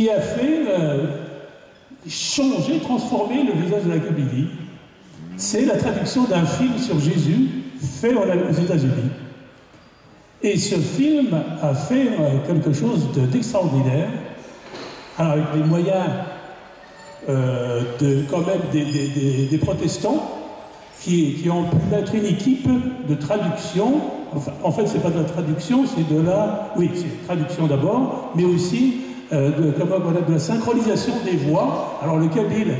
qui a fait changer, transformer le visage de la Kabylie. C'est la traduction d'un film sur Jésus fait aux États-Unis. Et ce film a fait quelque chose d'extraordinaire. Alors avec les moyens quand même des protestants qui ont pu mettre une équipe de traduction. Enfin, en fait, c'est pas de la traduction, c'est de la... Oui, c'est traduction d'abord, mais aussi de la synchronisation des voix. Alors le kabyle,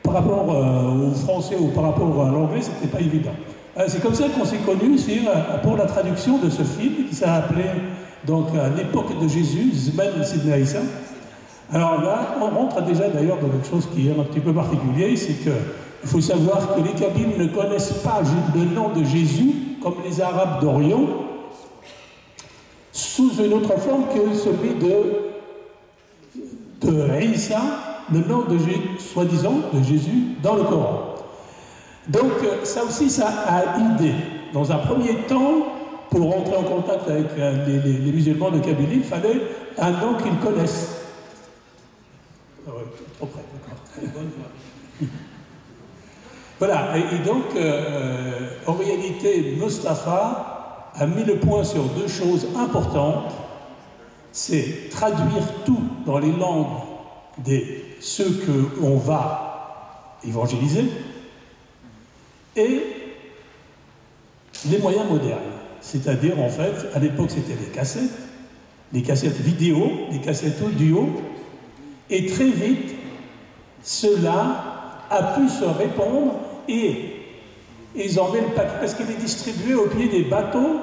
par rapport au français ou par rapport à l'anglais, c'était pas évident. C'est comme ça qu'on s'est connus pour la traduction de ce film qui s'est appelé donc à l'époque de Jésus, Zman Sidney Aïssa. Alors là, on rentre déjà d'ailleurs dans quelque chose qui est un petit peu particulier, c'est que il faut savoir que les Kabyles ne connaissent pas le nom de Jésus comme les Arabes d'Orient, sous une autre forme que celui de Isa, le nom de soi-disant de Jésus dans le Coran. Donc ça aussi, ça a aidé. Dans un premier temps, pour entrer en contact avec les musulmans de Kabylie, il fallait un nom qu'ils connaissent. Ah ouais, trop près, d'accord. Voilà, et donc, en réalité, Mustapha a mis le point sur deux choses importantes. C'est traduire tout dans les langues de ceux qu'on va évangéliser et les moyens modernes. C'est-à-dire, en fait, à l'époque, c'était les cassettes vidéo, les cassettes audio, et très vite, cela a pu se répandre et ils en mettent le paquet parce qu'il est distribué au pied des bateaux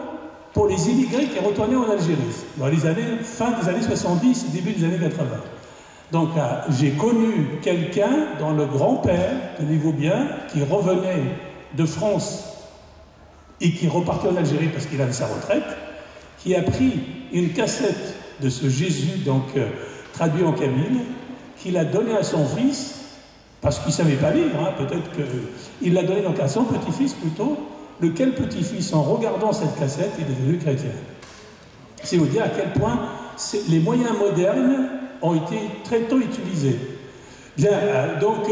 pour les immigrés qui retournaient en Algérie, dans les années, fin des années 70, début des années 80. Donc j'ai connu quelqu'un dans le grand-père, tenez-vous bien, qui revenait de France et qui repartait en Algérie parce qu'il avait sa retraite, qui a pris une cassette de ce Jésus, donc traduit en kabyle, qu'il a donné à son fils, parce qu'il ne savait pas lire, hein, peut-être qu'il l'a donné donc à son petit-fils plutôt, lequel petit-fils, en regardant cette cassette, est devenu chrétien. C'est vous dire à quel point les moyens modernes ont été très tôt utilisés. Bien, donc,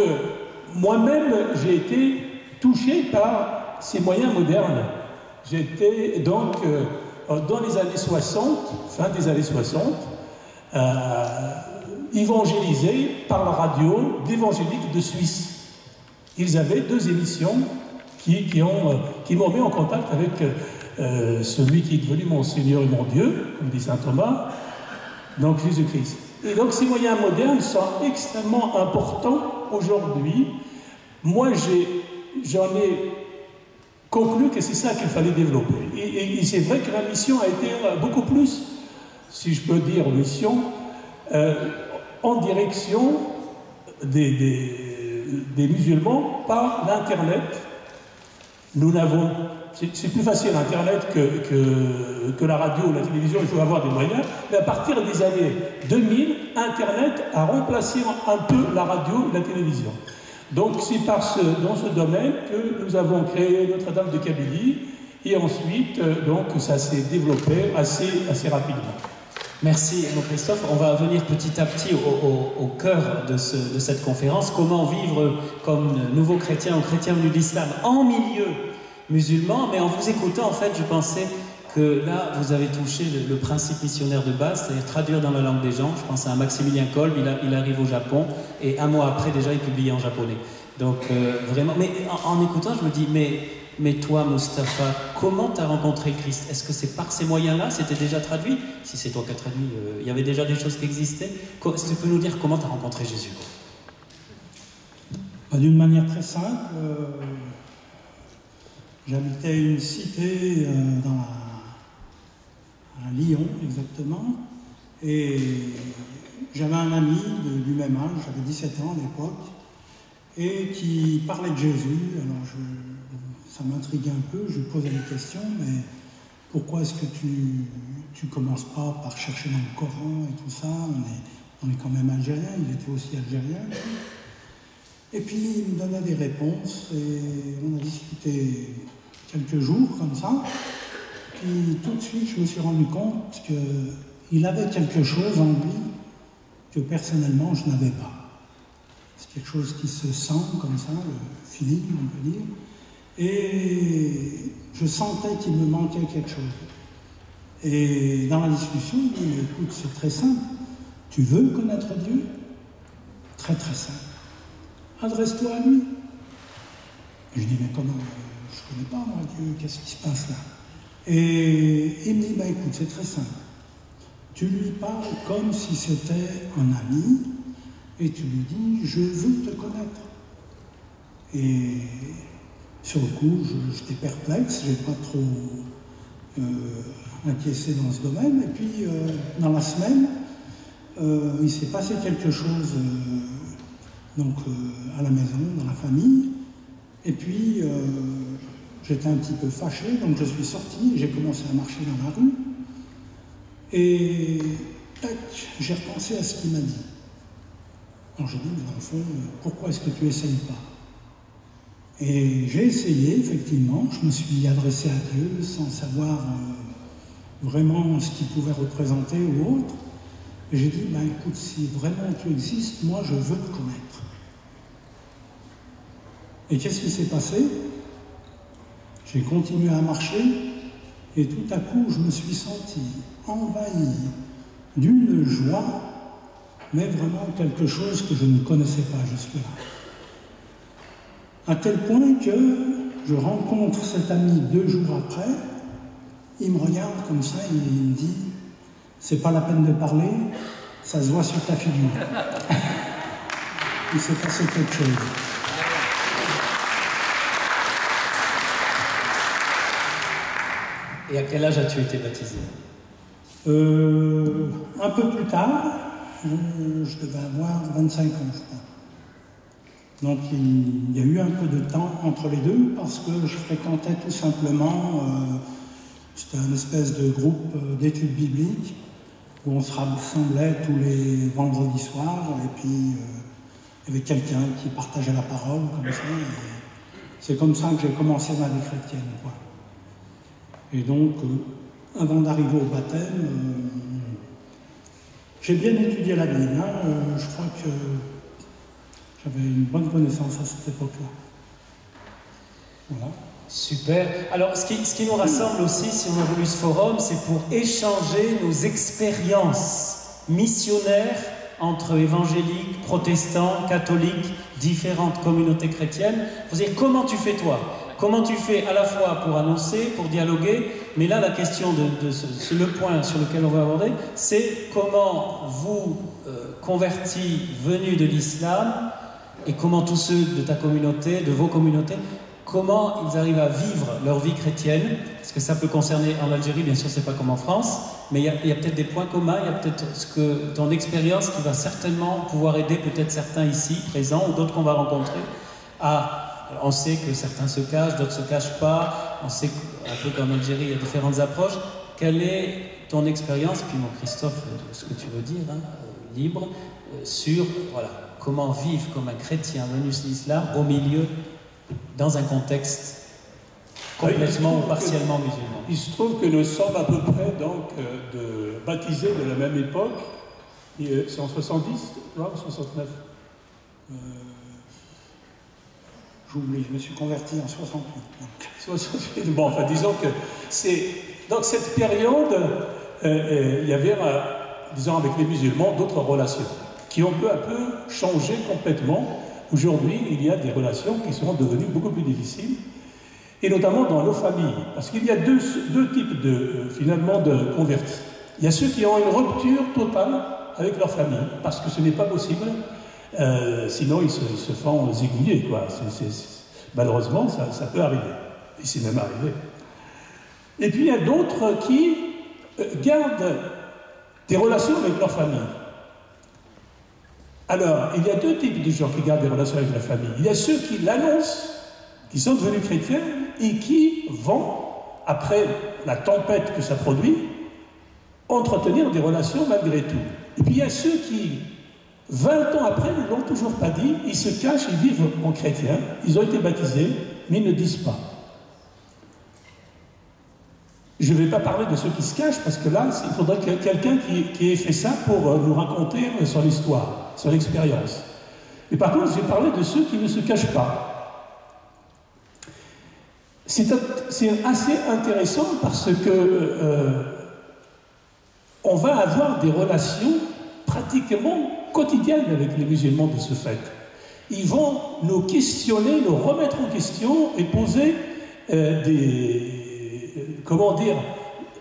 moi-même, j'ai été touché par ces moyens modernes. J'étais donc, dans les années 60, fin des années 60, évangélisé par la radio d'évangéliques de Suisse. Ils avaient deux émissions qui m'ont mis en contact avec celui qui est devenu mon Seigneur et mon Dieu, comme dit saint Thomas, donc Jésus-Christ. Et donc ces moyens modernes sont extrêmement importants aujourd'hui. Moi, j'en ai conclu que c'est ça qu'il fallait développer. Et c'est vrai que la mission a été beaucoup plus, si je peux dire, mission, en direction des musulmans par l'Internet. Nous n'avons... C'est plus facile Internet que la radio ou la télévision, il faut avoir des moyens. Mais à partir des années 2000, Internet a remplacé un peu la radio et la télévision. Donc c'est dans ce domaine que nous avons créé Notre-Dame de Kabylie et ensuite donc ça s'est développé assez rapidement. Merci, mon Christophe. On va venir petit à petit au cœur de cette conférence. Comment vivre comme nouveau chrétien ou chrétien venu de l'islam en milieu musulman. Mais en vous écoutant, en fait, je pensais que là, vous avez touché le principe missionnaire de base, c'est-à-dire traduire dans la langue des gens. Je pense à Maximilien Kolb, il arrive au Japon, et un mois après, déjà, il publie en japonais. Donc, vraiment... Mais en écoutant, je me dis, mais toi, Mustapha, comment tu as rencontré le Christ? Est-ce que c'est par ces moyens-là? C'était déjà traduit? Si c'est toi qui as traduit, il y avait déjà des choses qui existaient. Est-ce que tu peux nous dire comment tu as rencontré Jésus? D'une manière très simple, j'habitais une cité à Lyon, exactement, et j'avais un ami du même âge, j'avais 17 ans à l'époque, et qui parlait de Jésus. Alors ça m'intriguait un peu, je lui posais des questions, mais pourquoi est-ce que tu commences pas par chercher dans le Coran et tout ça, on est quand même algérien, il était aussi algérien. Et puis il me donnait des réponses, et on a discuté quelques jours comme ça, puis tout de suite je me suis rendu compte qu'il avait quelque chose en lui que personnellement je n'avais pas. C'est quelque chose qui se sent comme ça, le feeling on peut dire, et je sentais qu'il me manquait quelque chose. Et dans la discussion, il dit, mais écoute, c'est très simple, tu veux connaître Dieu? Très très simple. Adresse-toi à lui. Et je dis, mais comment? Je ne connais pas moi Dieu, qu'est-ce qui se passe là? Et il me dit, bah écoute, c'est très simple. Tu lui parles comme si c'était un ami, et tu lui dis, je veux te connaître. Et sur le coup, j'étais perplexe, je n'ai pas trop inquiété dans ce domaine. Et puis, dans la semaine, il s'est passé quelque chose à la maison, dans la famille. Et puis, j'étais un petit peu fâché, donc je suis sorti et j'ai commencé à marcher dans la rue. Et tac, j'ai repensé à ce qu'il m'a dit. Alors j'ai dit, mais dans le fond, pourquoi est-ce que tu n'essayes pas? Et j'ai essayé, effectivement, je me suis adressé à Dieu sans savoir vraiment ce qu'il pouvait représenter ou autre. Et j'ai dit, ben écoute, si vraiment tu existes, moi je veux te connaître. Et qu'est-ce qui s'est passé? J'ai continué à marcher et tout à coup je me suis senti envahi d'une joie, mais vraiment quelque chose que je ne connaissais pas jusque-là. À tel point que je rencontre cet ami 2 jours après, il me regarde comme ça et il me dit « c'est pas la peine de parler, ça se voit sur ta figure ». Il s'est passé quelque chose. Et à quel âge as-tu été baptisé? Un peu plus tard, je devais avoir 25 ans, je crois. Donc il y a eu un peu de temps entre les deux parce que je fréquentais tout simplement, c'était un espèce de groupe d'études bibliques où on se rassemblait tous les vendredis soirs et puis il y avait quelqu'un qui partageait la parole comme ça. C'est comme ça que j'ai commencé ma vie chrétienne, quoi. Et donc, avant d'arriver au baptême, j'ai bien étudié la Bible. Je crois que j'avais une bonne connaissance à cette époque-là. Voilà. Super. Alors, ce qui nous rassemble aussi, si on a voulu ce forum, c'est pour échanger nos expériences missionnaires entre évangéliques, protestants, catholiques, différentes communautés chrétiennes. Il faut dire, comment tu fais toi? Comment tu fais à la fois pour annoncer, pour dialoguer, mais là la question le point sur lequel on va aborder, c'est comment vous, convertis, venus de l'islam, et comment tous ceux de ta communauté, de vos communautés, comment ils arrivent à vivre leur vie chrétienne, parce que ça peut concerner en Algérie, bien sûr c'est pas comme en France, mais il y a peut-être des points communs, il y a peut-être ton expérience qui va certainement pouvoir aider peut-être certains ici, présents, ou d'autres qu'on va rencontrer, à... On sait que certains se cachent, d'autres ne se cachent pas. On sait qu'un peu comme en Algérie, il y a différentes approches. Quelle est ton expérience, puis mon Christophe, ce que tu veux dire, libre, sur comment vivre comme un chrétien venu de l'islam au milieu, dans un contexte complètement ou partiellement musulman? Il se trouve que nous sommes à peu près donc baptisés de la même époque. C'est en 70, ou 69 J'oublie, je me suis converti en 68. 68, bon, enfin, disons que c'est... Dans cette période, il y avait, disons, avec les musulmans, d'autres relations qui ont peu à peu changé complètement. Aujourd'hui, il y a des relations qui sont devenues beaucoup plus difficiles, et notamment dans nos familles. Parce qu'il y a deux types, finalement, de convertis. Il y a ceux qui ont une rupture totale avec leur famille, parce que ce n'est pas possible. Sinon, ils se font zigouiller, quoi. Malheureusement, ça peut arriver. Et c'est même arrivé. Et puis, il y a d'autres qui gardent des relations avec leur famille. Alors, il y a 2 types de gens qui gardent des relations avec la famille. Il y a ceux qui l'annoncent, qui sont devenus chrétiens, et qui vont, après la tempête que ça produit, entretenir des relations malgré tout. Et puis, il y a ceux qui... 20 ans après, ils ne l'ont toujours pas dit, ils se cachent, ils vivent en chrétien, ils ont été baptisés, mais ils ne disent pas. Je ne vais pas parler de ceux qui se cachent, parce que là, il faudrait quelqu'un qui ait fait ça pour nous raconter son histoire, son expérience. Mais par contre, je vais parler de ceux qui ne se cachent pas. C'est assez intéressant parce que on va avoir des relations pratiquement quotidiennes avec les musulmans de ce fait. Ils vont nous questionner, nous remettre en question et poser comment dire,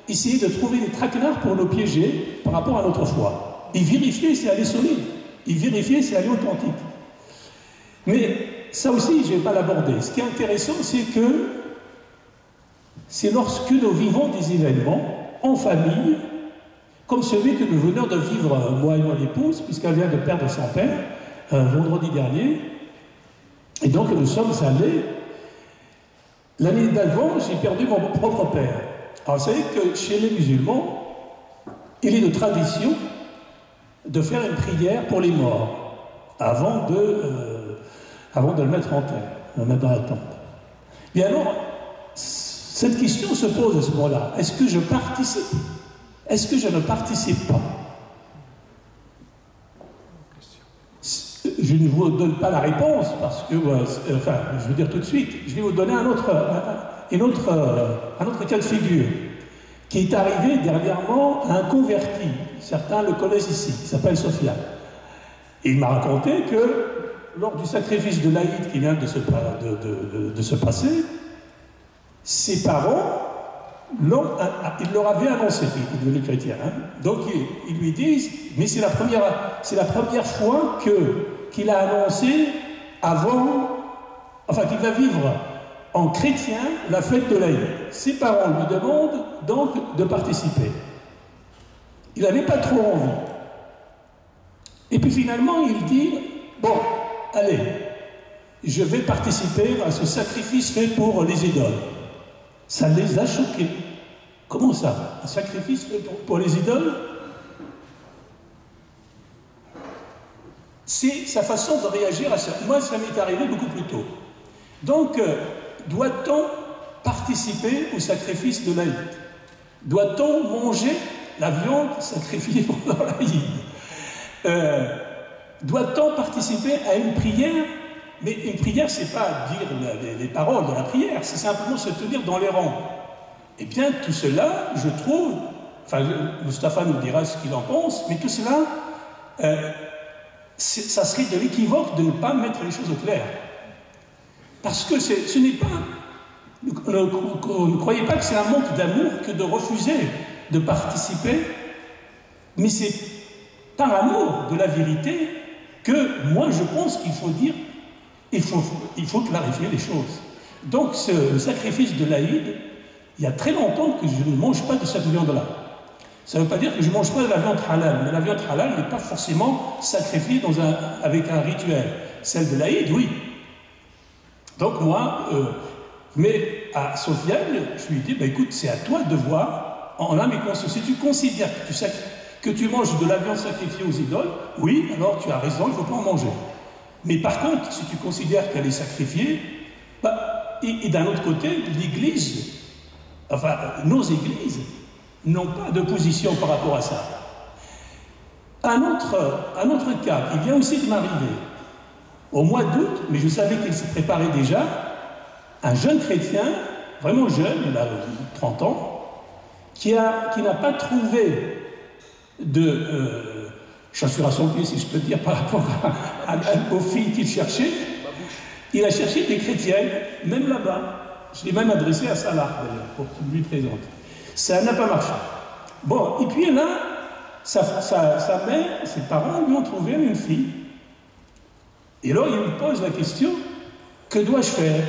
essayer de trouver des traquenards pour nous piéger par rapport à notre foi. Et vérifier si elle est solide, et vérifier si elle est authentique. Mais ça aussi, je ne vais pas l'aborder. Ce qui est intéressant, c'est lorsque nous vivons des événements en famille, comme celui que nous venons de vivre, moi et mon épouse, puisqu'elle vient de perdre son père, vendredi dernier. Et donc nous sommes allés. L'année d'avant, j'ai perdu mon propre père. Alors vous savez que chez les musulmans, il est de tradition de faire une prière pour les morts avant de le mettre en terre, de le mettre dans la tombe. Et alors, cette question se pose à ce moment-là. Est-ce que je participe? Est-ce que je ne participe pas? Je ne vous donne pas la réponse parce que, enfin, je veux dire tout de suite, je vais vous donner un autre cas de figure qui est arrivé dernièrement à un converti. Certains le connaissent ici, il s'appelle Sofiane. Et il m'a raconté que lors du sacrifice de l'Aïd qui vient de se passer, ses parents, il leur avait annoncé qu'il était devenu chrétien. Hein. Donc ils lui disent, mais c'est la première fois qu'il a annoncé qu'il va vivre en chrétien la fête de l'Aïd. Ses parents lui demandent donc de participer. Il n'avait pas trop envie. Et puis finalement, il dit, bon, allez, je vais participer à ce sacrifice fait pour les idoles. Ça les a choqués. Comment ça? Un sacrifice fait pour les idoles? C'est sa façon de réagir à ça. Moi, ça m'est arrivé beaucoup plus tôt. Donc, doit-on participer au sacrifice de l'Aïd? Doit-on manger la viande sacrifiée pendant l'Aïd? Doit-on participer à une prière? Mais une prière, c'est pas dire les paroles de la prière, c'est simplement se tenir dans les rangs. Eh bien, tout cela, je trouve, enfin, Mustapha nous dira ce qu'il en pense, mais tout cela, ça serait de l'équivoque de ne pas mettre les choses au clair. Parce que ce n'est pas... Ne croyez pas que c'est un manque d'amour que de refuser de participer, mais c'est par amour de la vérité que moi je pense qu'il faut dire, il faut clarifier les choses. Donc le sacrifice de l'Aïd, il y a très longtemps que je ne mange pas de cette viande-là. Ça ne veut pas dire que je ne mange pas de la viande halal, mais la viande halal n'est pas forcément sacrifiée avec un rituel. Celle de l'Aïd, oui. Donc moi, mais à Sofiane, je lui ai dit, bah, écoute, c'est à toi de voir, en âme et conscience. Si tu considères que tu manges de la viande sacrifiée aux idoles, oui, alors tu as raison, il ne faut pas en manger. Mais par contre, si tu considères qu'elle est sacrifiée, bah, et d'un autre côté, l'Église, enfin, nos églises, n'ont pas de position par rapport à ça. Un autre cas qui vient aussi de m'arriver, au mois d'août, mais je savais qu'il se préparait déjà, un jeune chrétien, vraiment jeune, il a 30 ans, qui n'a pas trouvé de chaussures à son pied, si je peux dire, par rapport aux filles qu'il cherchait. Il a cherché des chrétiennes, même là-bas. Je l'ai même adressé à Salah, d'ailleurs, pour qu'il lui présente. Ça n'a pas marché. Bon, et puis là, sa mère, ses parents lui ont trouvé une fille. Et alors, il me pose la question, que dois-je faire?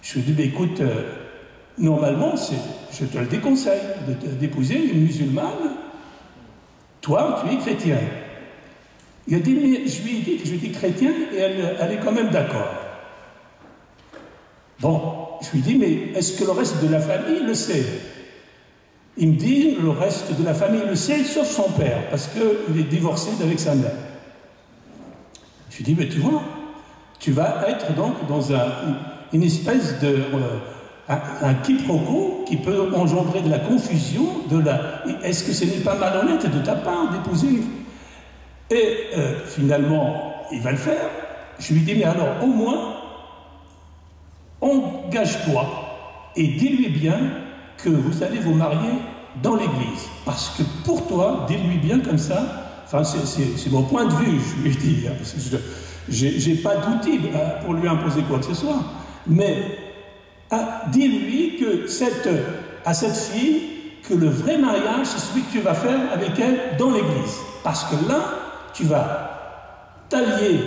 Je lui dis, écoute, normalement, je te le déconseille d'épouser une musulmane. Toi, tu es chrétien. Il a dit, mais je lui ai dit que j'étais chrétien et elle est quand même d'accord. Bon, je lui dis, mais est-ce que le reste de la famille le sait? Il me dit, le reste de la famille le sait, sauf son père, parce qu'il est divorcé d'avec sa mère. Je lui dis, mais tu vois, tu vas être donc dans une espèce un quiproquo qui peut engendrer de la confusion, est-ce que ce n'est pas malhonnête de ta part d'épouser? Et finalement, il va le faire. Je lui dis, mais alors, au moins, engage-toi et dis-lui bien que vous allez vous marier dans l'église. Parce que pour toi, dis-lui bien comme ça, enfin, c'est mon point de vue, je lui ai dit, hein, parce que je n'ai pas d'outils pour lui imposer quoi que ce soit. Mais dis-lui que à cette fille que le vrai mariage, c'est celui que tu vas faire avec elle dans l'église. Parce que là, tu vas t'allier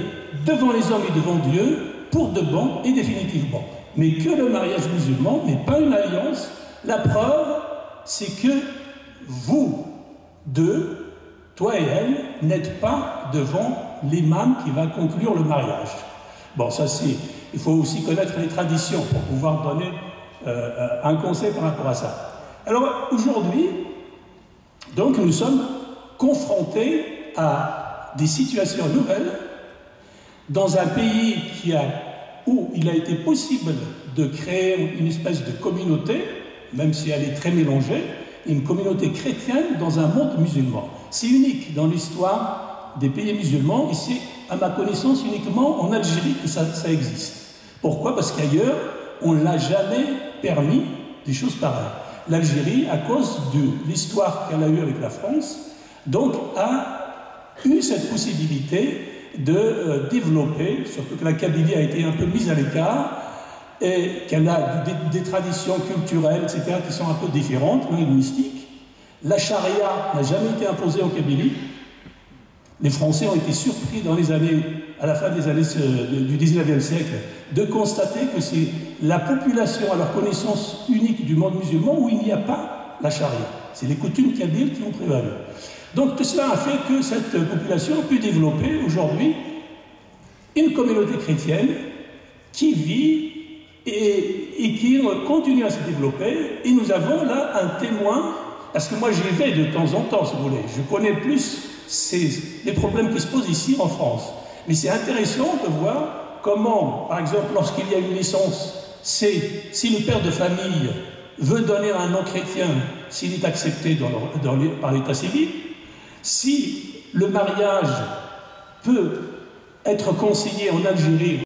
devant les hommes et devant Dieu pour de bon et définitivement. Mais que le mariage musulman n'est pas une alliance. La preuve, c'est que vous deux, toi et elle, n'êtes pas devant l'imam qui va conclure le mariage. Bon, ça c'est... Il faut aussi connaître les traditions pour pouvoir donner un conseil par rapport à ça. Alors aujourd'hui, donc nous sommes confrontés à des situations nouvelles dans un pays où il a été possible de créer une espèce de communauté, même si elle est très mélangée, une communauté chrétienne dans un monde musulman. C'est unique dans l'histoire des pays musulmans et c'est, à ma connaissance, uniquement en Algérie que ça existe. Pourquoi? Parce qu'ailleurs, on ne l'a jamais permis des choses pareilles. L'Algérie, à cause de l'histoire qu'elle a eue avec la France, donc a eu cette possibilité de développer, surtout que la Kabylie a été un peu mise à l'écart, et qu'elle a des traditions culturelles, etc., qui sont un peu différentes, linguistiques. La charia n'a jamais été imposée en Kabylie. Les Français ont été surpris à la fin des années du 19e siècle, de constater que c'est la population, à leur connaissance unique du monde musulman, où il n'y a pas la charia. C'est les coutumes kabyles qui ont prévalu. Donc tout cela a fait que cette population a pu développer aujourd'hui une communauté chrétienne qui vit et qui continue à se développer. Et nous avons là un témoin, parce que moi j'y vais de temps en temps, si vous voulez. Je connais plus les problèmes qui se posent ici en France. Mais c'est intéressant de voir comment, par exemple, lorsqu'il y a une naissance, si le père de famille veut donner un nom chrétien, s'il est accepté par l'état civil, si le mariage peut être conseillé en Algérie